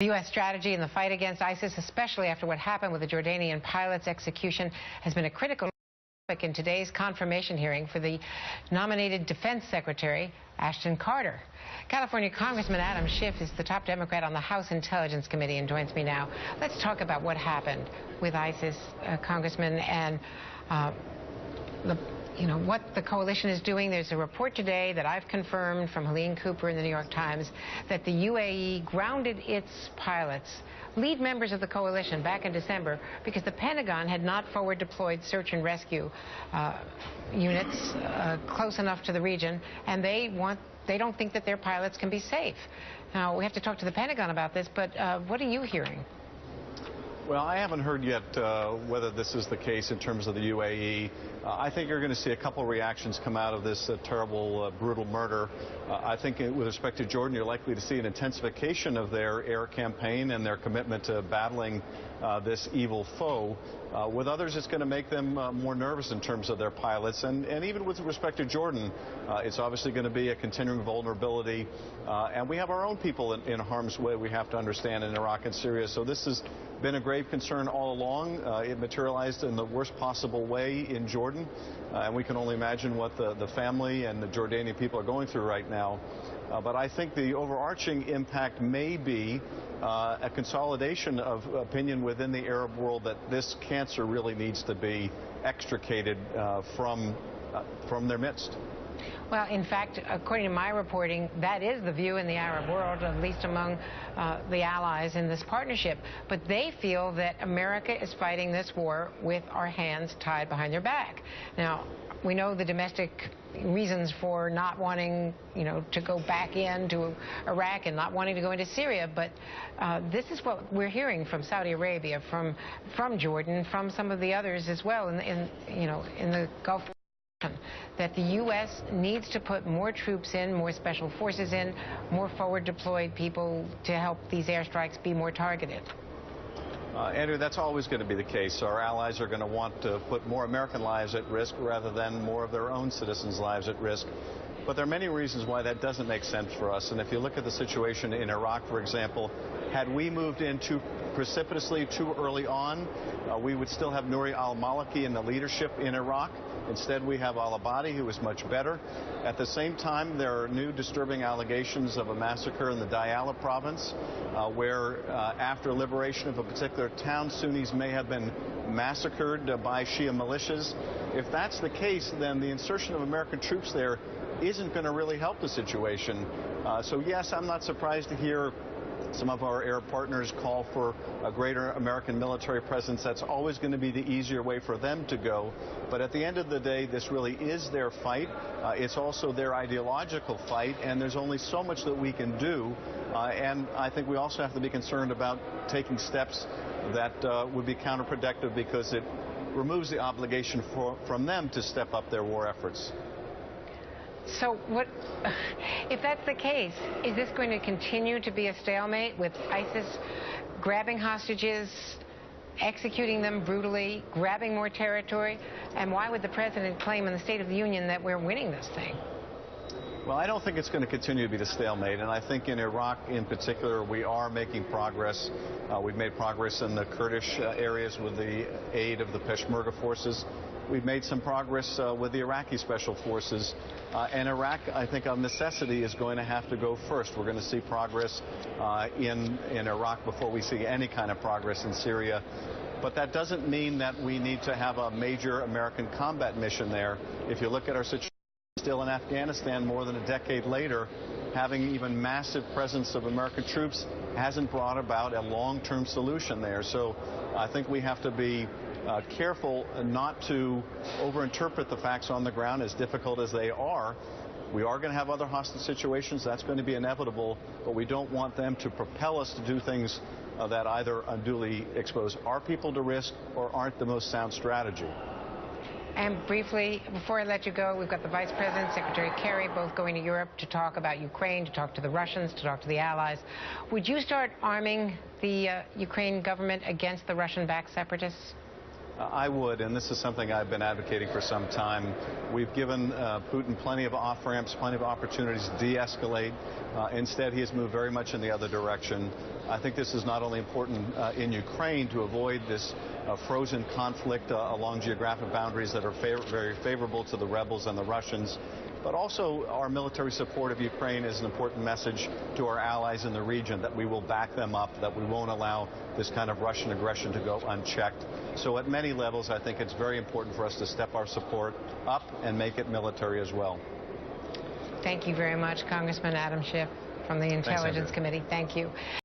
The U.S. strategy in the fight against ISIS, especially after what happened with the Jordanian pilot's execution, has been a critical topic in today's confirmation hearing for the nominated Defense Secretary, Ashton Carter. California Congressman Adam Schiff is the top Democrat on the House Intelligence Committee and joins me now. Let's talk about what happened with ISIS, Congressman, and what the coalition is doing. There's a report today that I've confirmed from Helene Cooper in the New York Times that the UAE grounded its pilots, lead members of the coalition, back in December because the Pentagon had not forward deployed search and rescue units close enough to the region, and they don't think that their pilots can be safe. Now, we have to talk to the Pentagon about this, but what are you hearing? Well, I haven't heard yet whether this is the case in terms of the UAE. I think you're going to see a couple reactions come out of this terrible, brutal murder. I think with respect to Jordan, you're likely to see an intensification of their air campaign and their commitment to battling this evil foe. With others, it's going to make them more nervous in terms of their pilots. And even with respect to Jordan, it's obviously going to be a continuing vulnerability. And we have our own people in harm's way, we have to understand, in Iraq and Syria. So this has been a grave concern all along. It materialized in the worst possible way in Jordan. And we can only imagine what the family and the Jordanian people are going through right now. But I think the overarching impact may be a consolidation of opinion within the Arab world that this cancer really needs to be extricated from their midst. Well, in fact, according to my reporting, that is the view in the Arab world, at least among the allies in this partnership. But they feel that America is fighting this war with our hands tied behind their back. Now, we know the domestic reasons for not wanting, to go back into Iraq and not wanting to go into Syria, but this is what we're hearing from Saudi Arabia, from Jordan, from some of the others as well in the Gulf, that the U.S. needs to put more troops in, more special forces in, more forward deployed people to help these airstrikes be more targeted. Andrea, that's always going to be the case. Our allies are going to want to put more American lives at risk rather than more of their own citizens' lives at risk. But there are many reasons why that doesn't make sense for us. And if you look at the situation in Iraq, for example, had we moved in too precipitously too early on, we would still have Nouri al-Maliki in the leadership in Iraq. Instead, we have al-Abadi, who is much better. At the same time, there are new disturbing allegations of a massacre in the Diyala province, where after liberation of a particular town, Sunnis may have been massacred by Shia militias. If that's the case, then the insertion of American troops there isn't going to really help the situation. So yes, I'm not surprised to hear some of our Arab partners call for a greater American military presence. That's always going to be the easier way for them to go. But at the end of the day, this really is their fight. It's also their ideological fight, and there's only so much that we can do. And I think we also have to be concerned about taking steps that would be counterproductive, because it removes the obligation from them to step up their war efforts. So if that's the case, is this going to continue to be a stalemate with ISIS grabbing hostages, executing them brutally, grabbing more territory? And why would the president claim in the State of the Union that we're winning this thing? Well, I don't think it's going to continue to be the stalemate. And I think in Iraq in particular, we are making progress. We've made progress in the Kurdish areas with the aid of the Peshmerga forces. We've made some progress with the Iraqi special forces. And Iraq, I think, of necessity, is going to have to go first. We're going to see progress in Iraq before we see any kind of progress in Syria. But that doesn't mean that we need to have a major American combat mission there. If you look at our situation still in Afghanistan more than a decade later, having even massive presence of American troops hasn't brought about a long-term solution there. So I think we have to be careful not to overinterpret the facts on the ground, as difficult as they are. We are going to have other hostage situations. That's going to be inevitable, but we don't want them to propel us to do things that either unduly expose our people to risk or aren't the most sound strategy. And briefly, before I let you go, we've got the Vice President, Secretary Kerry, both going to Europe to talk about Ukraine, to talk to the Russians, to talk to the allies. Would you start arming the Ukraine government against the Russian-backed separatists? I would, and this is something I've been advocating for some time. We've given Putin plenty of off-ramps, plenty of opportunities to de-escalate. Instead, he has moved very much in the other direction. I think this is not only important in Ukraine to avoid this frozen conflict along geographic boundaries that are very favorable to the rebels and the Russians, but also our military support of Ukraine is an important message to our allies in the region that we will back them up, that we won't allow this kind of Russian aggression to go unchecked. So at many levels, I think it's very important for us to step our support up and make it military as well. Thank you very much, Congressman Adam Schiff from the Intelligence Committee. Thank you.